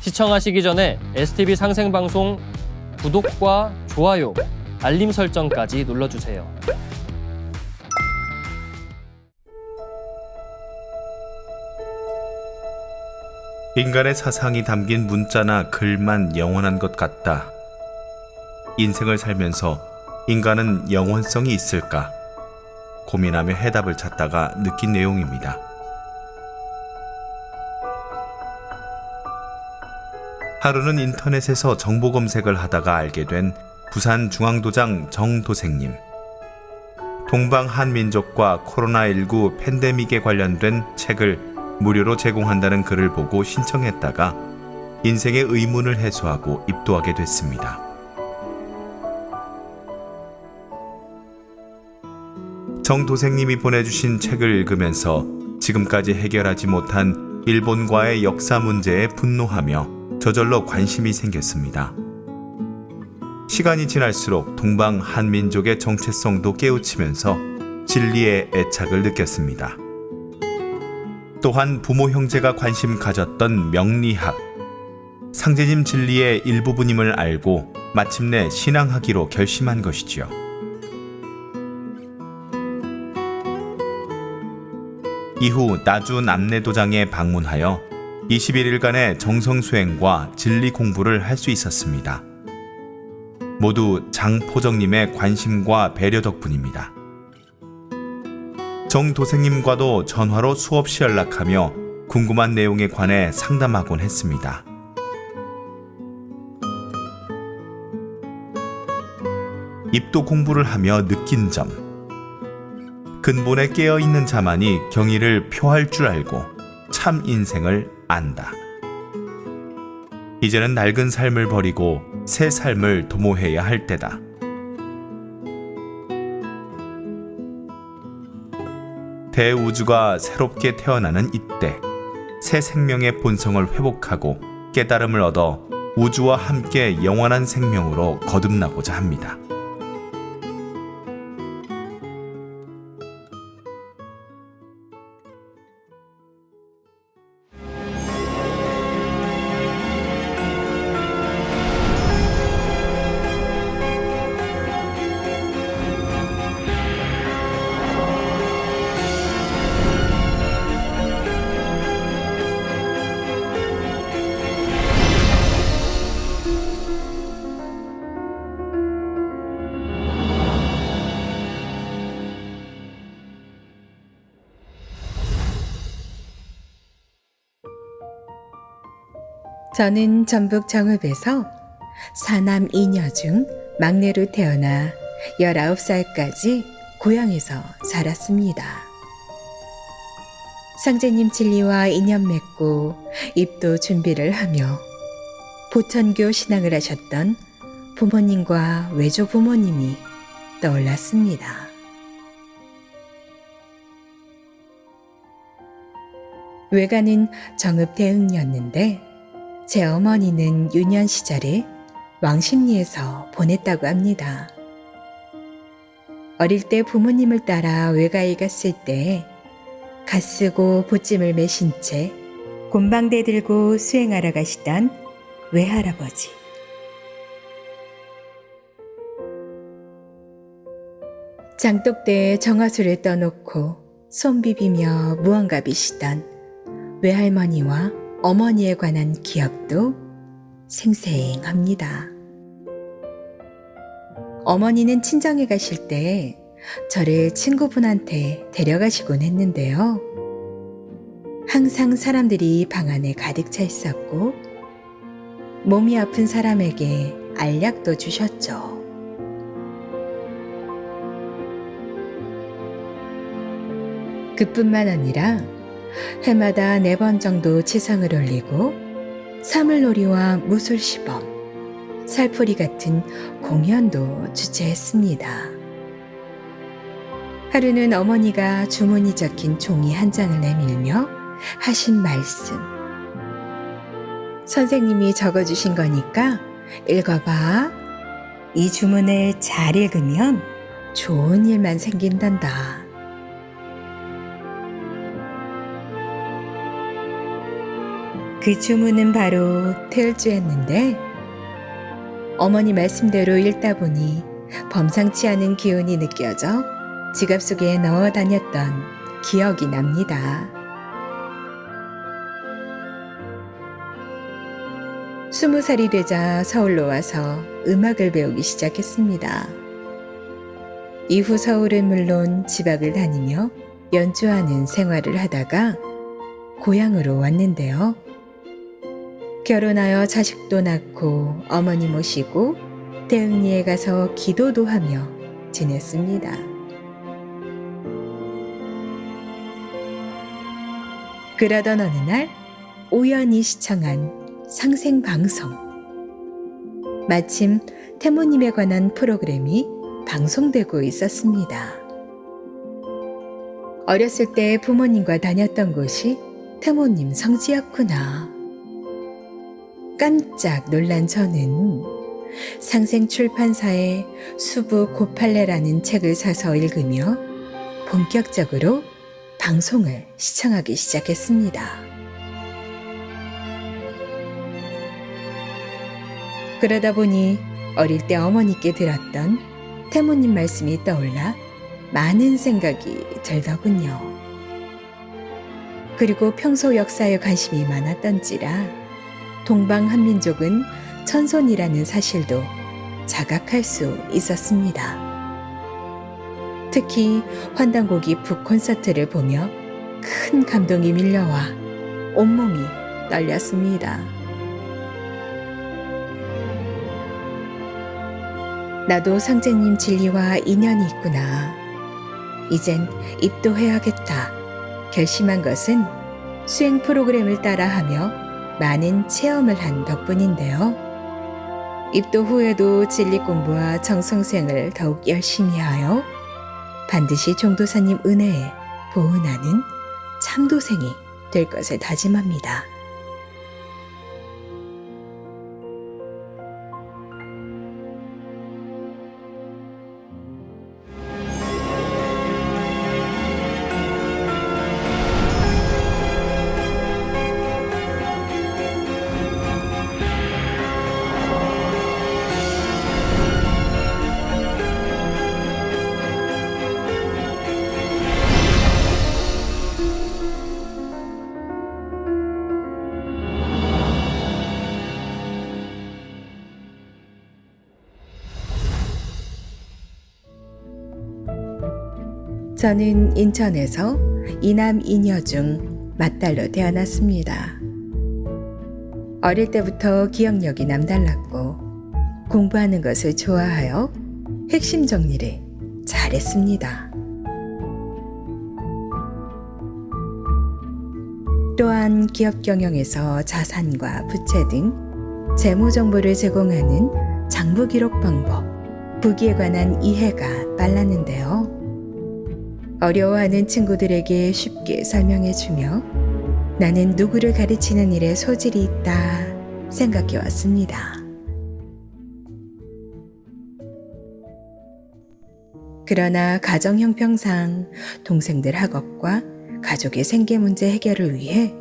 시청하시기 전에 STV 상생방송 구독과 좋아요, 알림 설정까지 눌러주세요. 인간의 사상이 담긴 문자나 글만 영원한 것 같다. 인생을 살면서 인간은 영원성이 있을까? 고민하며 해답을 찾다가 느낀 내용입니다. 하루는 인터넷에서 정보 검색을 하다가 알게 된 부산 중앙도장 정도생님. 동방 한민족과 코로나19 팬데믹에 관련된 책을 무료로 제공한다는 글을 보고 신청했다가 인생의 의문을 해소하고 입도하게 됐습니다. 정도생님이 보내주신 책을 읽으면서 지금까지 해결하지 못한 일본과의 역사 문제에 분노하며 저절로 관심이 생겼습니다. 시간이 지날수록 동방 한민족의 정체성도 깨우치면서 진리의 애착을 느꼈습니다. 또한 부모 형제가 관심 가졌던 명리학, 상제님 진리의 일부분임을 알고 마침내 신앙하기로 결심한 것이지요. 이후 나주 남내도장에 방문하여 21일간의 정성수행과 진리 공부를 할 수 있었습니다. 모두 장포정님의 관심과 배려 덕분입니다. 정도생님과도 전화로 수없이 연락하며 궁금한 내용에 관해 상담하곤 했습니다. 입도 공부를 하며 느낀 점. 근본에 깨어있는 자만이 경의를 표할 줄 알고 참 인생을 안다. 이제는 낡은 삶을 버리고 새 삶을 도모해야 할 때다. 대우주가 새롭게 태어나는 이때, 새 생명의 본성을 회복하고 깨달음을 얻어 우주와 함께 영원한 생명으로 거듭나고자 합니다. 저는 전북 정읍에서 사남 2녀 중 막내로 태어나 19살까지 고향에서 살았습니다. 상제님 진리와 인연 맺고 입도 준비를 하며 보천교 신앙을 하셨던 부모님과 외조 부모님이 떠올랐습니다. 외가는 정읍 대흥이었는데 제 어머니는 유년 시절에 왕십리에서 보냈다고 합니다. 어릴 때 부모님을 따라 외가에 갔을 때 갓쓰고 보찜을 매신 채 곤방대 들고 수행하러 가시던 외할아버지. 장독대에 정화수를 떠놓고 손 비비며 무언가 비시던 외할머니와 어머니에 관한 기억도 생생합니다. 어머니는 친정에 가실 때 저를 친구분한테 데려가시곤 했는데요. 항상 사람들이 방 안에 가득 차 있었고 몸이 아픈 사람에게 알약도 주셨죠. 그뿐만 아니라 해마다 4번 정도 지상을 올리고 사물놀이와 무술시범, 살풀이 같은 공연도 주최했습니다. 하루는 어머니가 주문이 적힌 종이 한 장을 내밀며 하신 말씀. 선생님이 적어주신 거니까 읽어봐. 이 주문을 잘 읽으면 좋은 일만 생긴단다. 그 주문은 바로 태울주였는데 어머니 말씀대로 읽다 보니 범상치 않은 기운이 느껴져 지갑 속에 넣어 다녔던 기억이 납니다. 20살이 되자 서울로 와서 음악을 배우기 시작했습니다. 이후 서울은 물론 지방을 다니며 연주하는 생활을 하다가 고향으로 왔는데요. 결혼하여 자식도 낳고 어머니 모시고 대흥리에 가서 기도도 하며 지냈습니다. 그러던 어느 날 우연히 시청한 상생방송. 마침 태모님에 관한 프로그램이 방송되고 있었습니다. 어렸을 때 부모님과 다녔던 곳이 태모님 성지였구나. 깜짝 놀란 저는 상생출판사의 수부 고팔레라는 책을 사서 읽으며 본격적으로 방송을 시청하기 시작했습니다. 그러다 보니 어릴 때 어머니께 들었던 태모님 말씀이 떠올라 많은 생각이 들더군요. 그리고 평소 역사에 관심이 많았던지라 동방한민족은 천손이라는 사실도 자각할 수 있었습니다. 특히 환단고기 북 콘서트를 보며 큰 감동이 밀려와 온몸이 떨렸습니다. 나도 상제님 진리와 인연이 있구나. 이젠 입도해야겠다. 결심한 것은 수행 프로그램을 따라하며 많은 체험을 한 덕분인데요. 입도 후에도 진리 공부와 정성수행을 더욱 열심히 하여 반드시 종도사님 은혜에 보은하는 참도생이 될 것을 다짐합니다. 저는 인천에서 이남 이녀 중 맏딸로 태어났습니다. 어릴 때부터 기억력이 남달랐고 공부하는 것을 좋아하여 핵심 정리를 잘했습니다. 또한 기업 경영에서 자산과 부채 등 재무 정보를 제공하는 장부 기록 방법, 부기에 관한 이해가 빨랐는데요. 어려워하는 친구들에게 쉽게 설명해주며 나는 누구를 가르치는 일에 소질이 있다 생각해 왔습니다. 그러나 가정 형평상 동생들 학업과 가족의 생계 문제 해결을 위해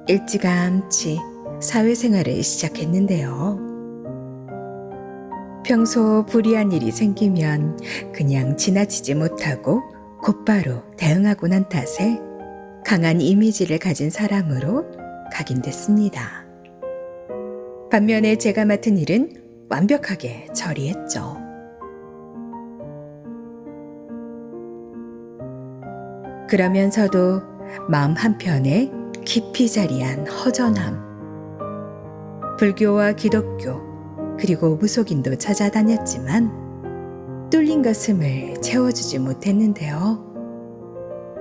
일찌감치 사회생활을 시작했는데요. 평소 불이한 일이 생기면 그냥 지나치지 못하고 곧바로 대응하고 난 탓에 강한 이미지를 가진 사람으로 각인됐습니다. 반면에 제가 맡은 일은 완벽하게 처리했죠. 그러면서도 마음 한편에 깊이 자리한 허전함, 불교와 기독교 그리고 무속인도 찾아다녔지만 뚫린 가슴을 채워주지 못했는데요.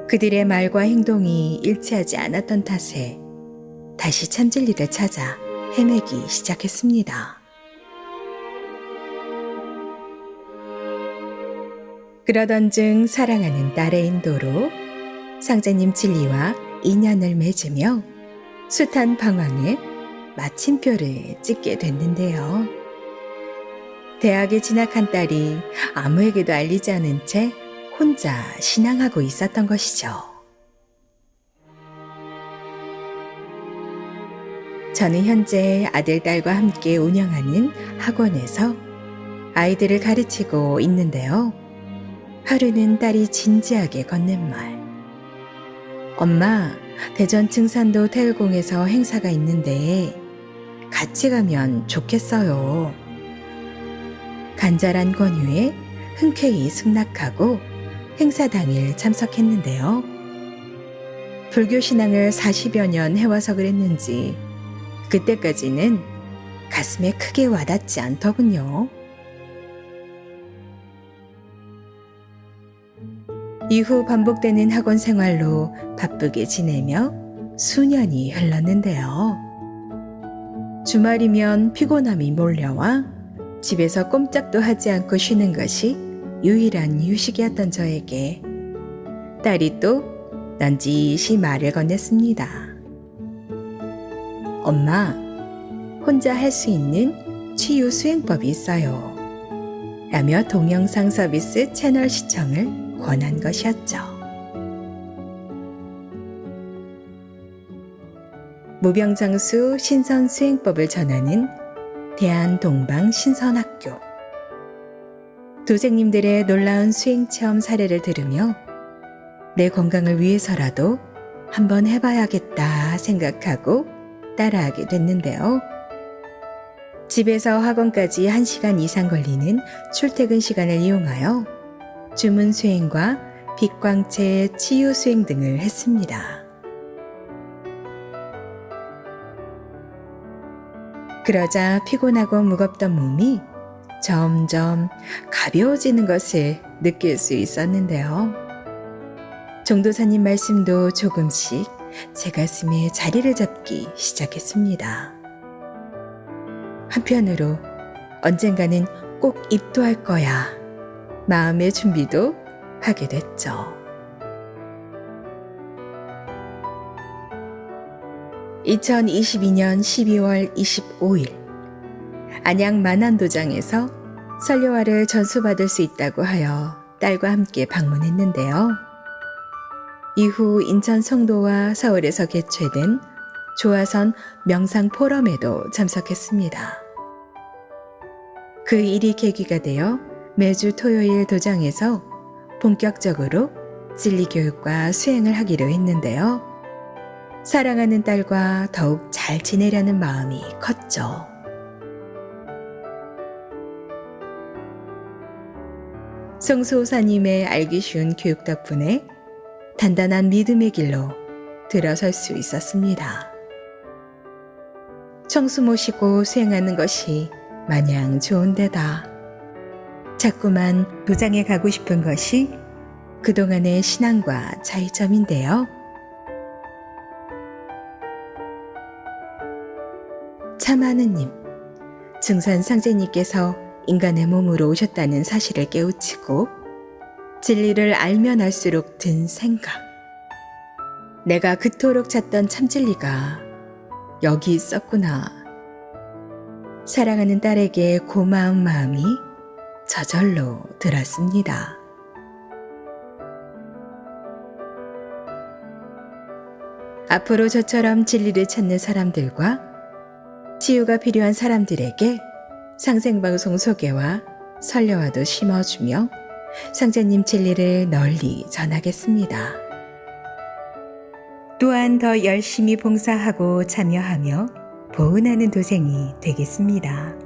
그들의 말과 행동이 일치하지 않았던 탓에 다시 참진리를 찾아 헤매기 시작했습니다. 그러던 중 사랑하는 딸의 인도로 상제님 진리와 인연을 맺으며 숱한 방황에 마침표를 찍게 됐는데요. 대학에 진학한 딸이 아무에게도 알리지 않은 채 혼자 신앙하고 있었던 것이죠. 저는 현재 아들, 딸과 함께 운영하는 학원에서 아이들을 가르치고 있는데요. 하루는 딸이 진지하게 건넨 말. 엄마, 대전 증산도 태일공에서 행사가 있는데 같이 가면 좋겠어요. 간절한 권유에 흔쾌히 승낙하고 행사 당일 참석했는데요. 불교 신앙을 40여 년 해와서 그랬는지 그때까지는 가슴에 크게 와닿지 않더군요. 이후 반복되는 학원 생활로 바쁘게 지내며 수년이 흘렀는데요. 주말이면 피곤함이 몰려와 집에서 꼼짝도 하지 않고 쉬는 것이 유일한 휴식이었던 저에게 딸이 또 넌지시 말을 건넸습니다. 엄마, 혼자 할 수 있는 치유 수행법이 있어요. 라며 동영상 서비스 채널 시청을 권한 것이었죠. 무병장수 신선수행법을 전하는 대한동방신선학교. 도생님들의 놀라운 수행체험 사례를 들으며 내 건강을 위해서라도 한번 해봐야겠다 생각하고 따라하게 됐는데요. 집에서 학원까지 1시간 이상 걸리는 출퇴근 시간을 이용하여 주문 수행과 빛광채 치유 수행 등을 했습니다. 그러자 피곤하고 무겁던 몸이 점점 가벼워지는 것을 느낄 수 있었는데요. 종도사님 말씀도 조금씩 제 가슴에 자리를 잡기 시작했습니다. 한편으로 언젠가는 꼭 입도할 거야 마음의 준비도 하게 됐죠. 2022년 12월 25일 안양 만안도장에서 설료화를 전수받을 수 있다고 하여 딸과 함께 방문했는데요. 이후 인천 송도와 서울에서 개최된 조화선 명상 포럼에도 참석했습니다. 그 일이 계기가 되어 매주 토요일 도장에서 본격적으로 진리 교육과 수행을 하기로 했는데요. 사랑하는 딸과 더욱 잘 지내려는 마음이 컸죠. 성수호사님의 알기 쉬운 교육 덕분에 단단한 믿음의 길로 들어설 수 있었습니다. 청수 모시고 수행하는 것이 마냥 좋은데다 자꾸만 도장에 가고 싶은 것이 그동안의 신앙과 차이점인데요. 참하느님, 증산상제님께서 인간의 몸으로 오셨다는 사실을 깨우치고 진리를 알면 알수록 든 생각. 내가 그토록 찾던 참진리가 여기 있었구나. 사랑하는 딸에게 고마운 마음이 저절로 들었습니다. 앞으로 저처럼 진리를 찾는 사람들과 치유가 필요한 사람들에게 상생방송 소개와 설려화도 심어주며 상제님 진리를 널리 전하겠습니다. 또한 더 열심히 봉사하고 참여하며 보은하는 도생이 되겠습니다.